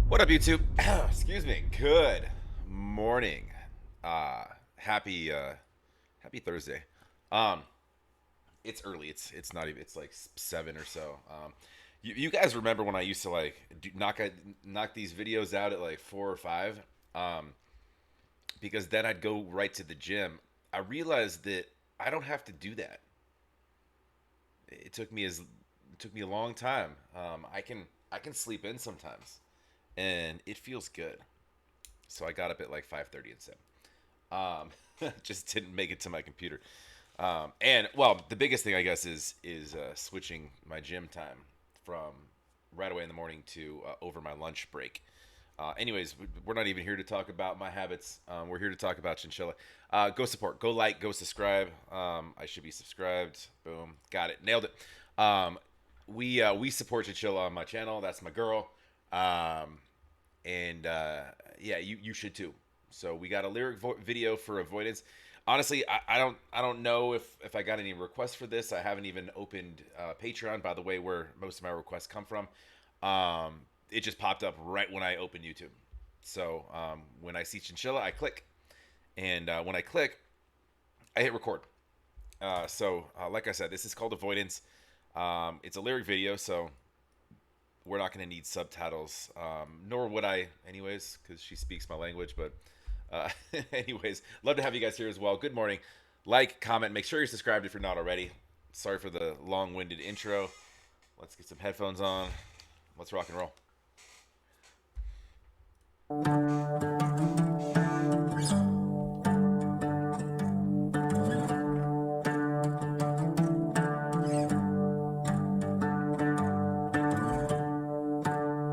What up, YouTube? Excuse me. Good morning. Happy happy Thursday. Um, it's early. It's not even. It's like 7 or so. You guys remember when I used to like knock these videos out at like 4 or 5? Um, because then I'd go right to the gym. I realized that I don't have to do that. It took me a long time. I can sleep in sometimes, and it feels good. So I got up at like 5:30 instead. Just didn't make it to my computer. And well, the biggest thing I guess is switching my gym time from right away in the morning to over my lunch break. Anyways, we're not even here to talk about my habits. We're here to talk about Chinchilla. Go support, go like, go subscribe. I should be subscribed. Boom, got it, nailed it. We support Chinchilla on my channel. That's my girl. Um, and yeah, you should too. So we got a lyric video for Avoidance. Honestly, I don't know if I got any requests for this. I haven't even opened Patreon, by the way, where most of my requests come from. It just popped up right when I opened YouTube. So when I see Chinchilla, I click, and when I click, I hit record. Like I said, this is called Avoidance. It's a lyric video, so we're not going to need subtitles, nor would I, anyways, because she speaks my language. But, anyways, love to have you guys here as well. Good morning. Like, comment, make sure you're subscribed if you're not already. Sorry for the long winded intro. Let's get some headphones on. Let's rock and roll.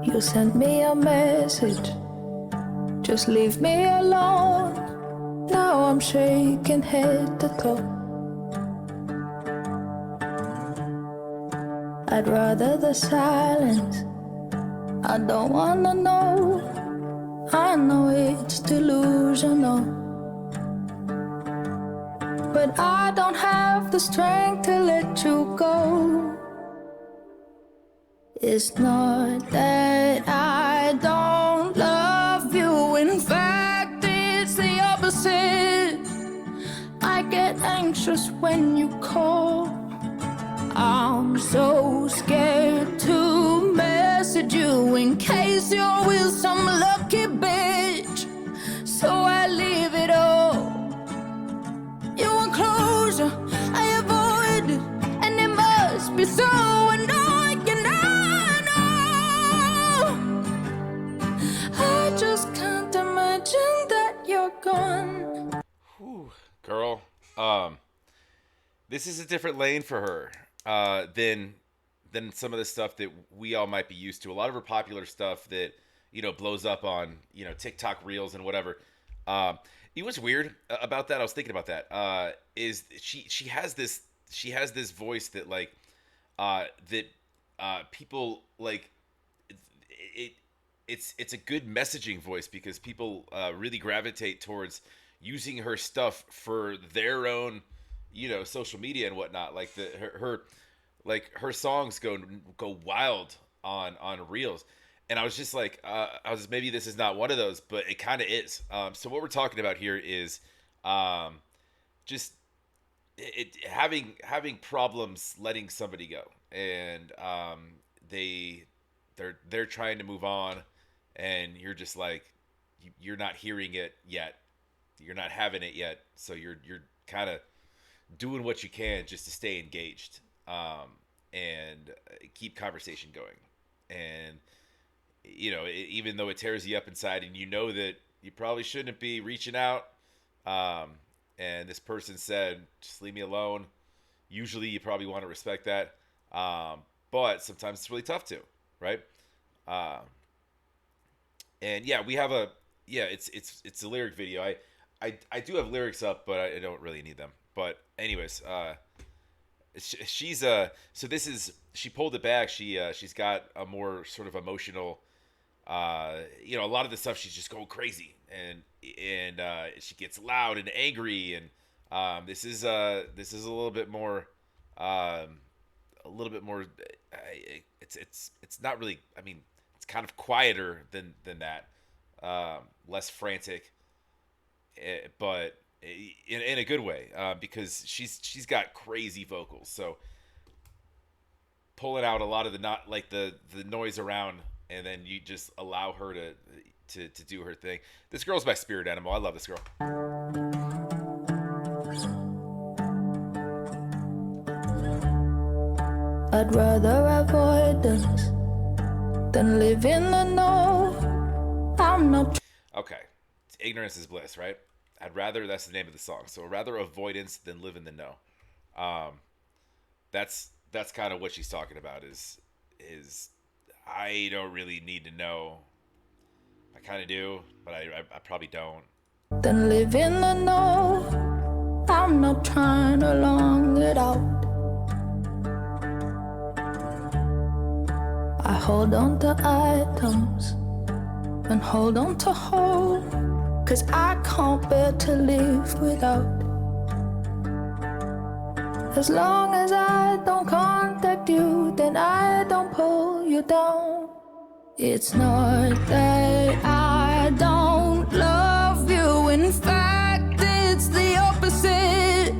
You sent me a message, just leave me alone. Now I'm shaking head to toe. I'd rather the silence, I don't wanna know. I know it's delusional, but I don't have the strength to let you go. It's not that I don't love you. In fact, it's the opposite. I get anxious when you call. I'm so scared to message you in case you're with some lucky bitch. So I leave it all. You want closure, I avoid it, and it must be so annoying. I just can't imagine that you're gone. Whew, girl. This is a different lane for her than some of the stuff that we all might be used to. A lot of her popular stuff that blows up on TikTok reels and whatever. Um, it was weird about that. I was thinking about that. Is she has this voice that people like it. It's a good messaging voice because people really gravitate towards using her stuff for their own social media and whatnot. Like her songs go wild on reels. And I was just like, maybe this is not one of those, but it kind of is. So what we're talking about here is um, just having problems letting somebody go, and they they're trying to move on, and you're just like, you're not hearing it yet, you're not having it yet, so you're kind of doing what you can just to stay engaged, and keep conversation going. And even though it tears you up inside, and that you probably shouldn't be reaching out, um, and this person said, just leave me alone. Usually, you probably want to respect that, but sometimes it's really tough to, right? Uh, and yeah, we have a yeah, it's a lyric video. I do have lyrics up, but I don't really need them. But anyways, she's so this is she pulled it back. She's got a more sort of emotional, a lot of the stuff she's just going crazy, and she gets loud and angry, and this is um, a little bit more. It's not really. I mean, it's kind of quieter than that, less frantic, but in a good way, because she's got crazy vocals. So pulling out a lot of the not like the noise around, and then you just allow her to do her thing. This girl's my spirit animal. I love this girl. I'd rather avoidance than live in the know. I'm not. Okay, ignorance is bliss, right? I'd rather, that's the name of the song. So rather avoidance than live in the know. Um, that's kind of what she's talking about. Is I don't really need to know. I kind of do, but I probably don't. Than live in the know. I'm not trying to long it out. I hold on to items and hold on to hope, 'cause I can't bear to live without. As long as I don't contact you, then I don't pull you down. It's not that I don't love you, in fact it's the opposite.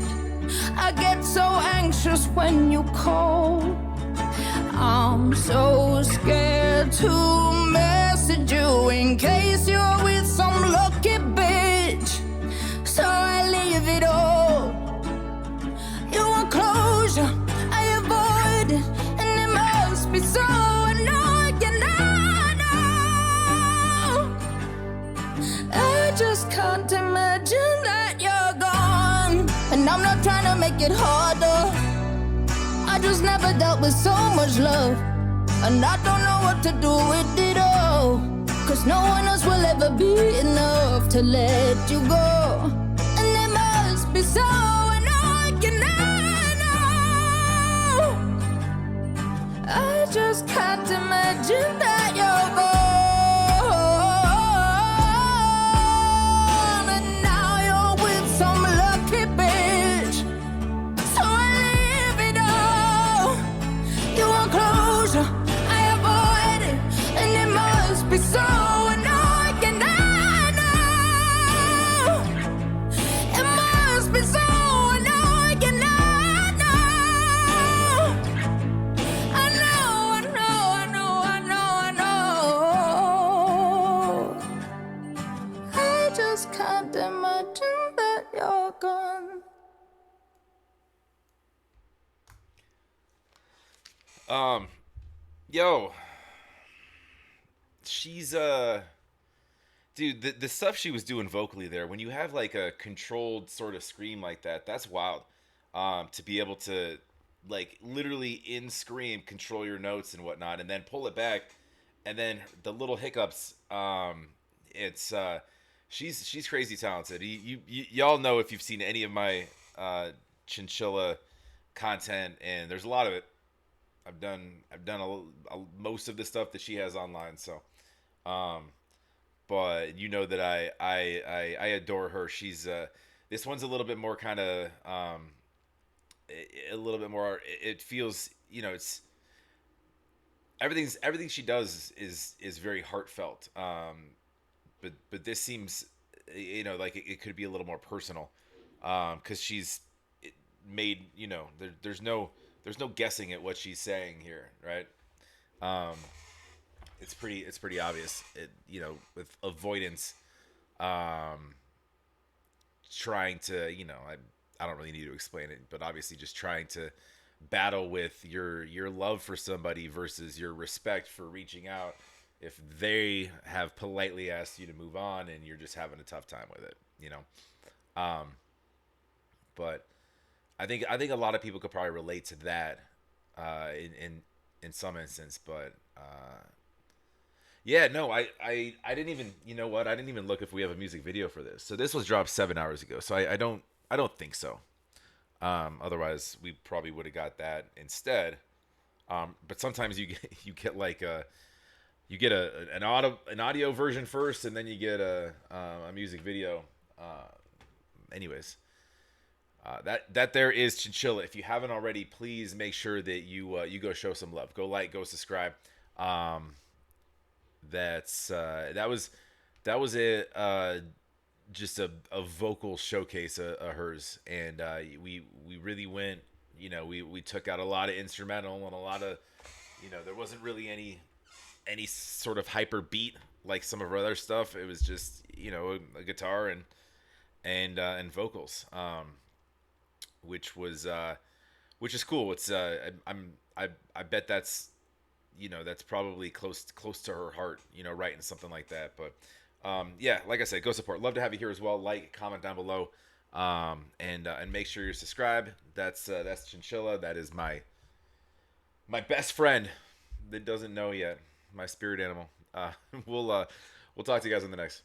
I get so anxious when you call. I'm so scared to message you in case you're with some lucky bitch. So I leave it all. You want closure, I avoid it, and it must be so annoying. I know. I just can't imagine that you're gone, and I'm not trying to make it harder. I just never dealt with so much love, and I don't know what to do with it all, 'cause no one else will ever be enough to let you go. And it must be so annoying, I know. I just can't imagine that you're gone, and now you're with some lucky bitch. So I leave it all. You want closure, I avoid it, and it must be so annoying, I know. It must be so annoying, I know. I know, I know, I know, I know, I know. I just can't imagine that you're gone. Yo, she's dude, the stuff she was doing vocally there, when you have like a controlled sort of scream like that, that's wild. To be able to like literally in scream control your notes and whatnot, and then pull it back, and then the little hiccups. It's she's crazy talented. Y'all know if you've seen any of my Chinchilla content, and there's a lot of it. I've done most of the stuff that she has online. So, um, but you know that I adore her. She's this one's a little bit more kind of a little bit more. It feels, it's everything she does is very heartfelt. But this seems, like it could be a little more personal, because she's made, there's no guessing at what she's saying here, right? Um, it's pretty obvious. With avoidance, um, trying to, I don't really need to explain it, but obviously just trying to battle with your love for somebody versus your respect for reaching out if they have politely asked you to move on and you're just having a tough time with it. Um, but I think a lot of people could probably relate to that, in some instance. But yeah, no, I didn't even, you know what, I didn't even look if we have a music video for this. So this was dropped 7 hours ago. So I don't think so. Otherwise we probably would have got that instead. But sometimes you get like an audio version first, and then you get a music video. Anyways. That there is Chinchilla. If you haven't already, please make sure that you go show some love. Go like, go subscribe. That was a just a vocal showcase of hers, and we really went. We took out a lot of instrumental and a lot of, there wasn't really any sort of hyper beat like some of her other stuff. It was just a guitar and vocals, which is cool. It's I bet that's probably close to her heart, writing something like that. But yeah, like I said, go support. Love to have you here as well. Like, comment down below, and make sure you're subscribed. That's Chinchilla. That is my best friend that doesn't know yet. My spirit animal. We'll talk to you guys in the next.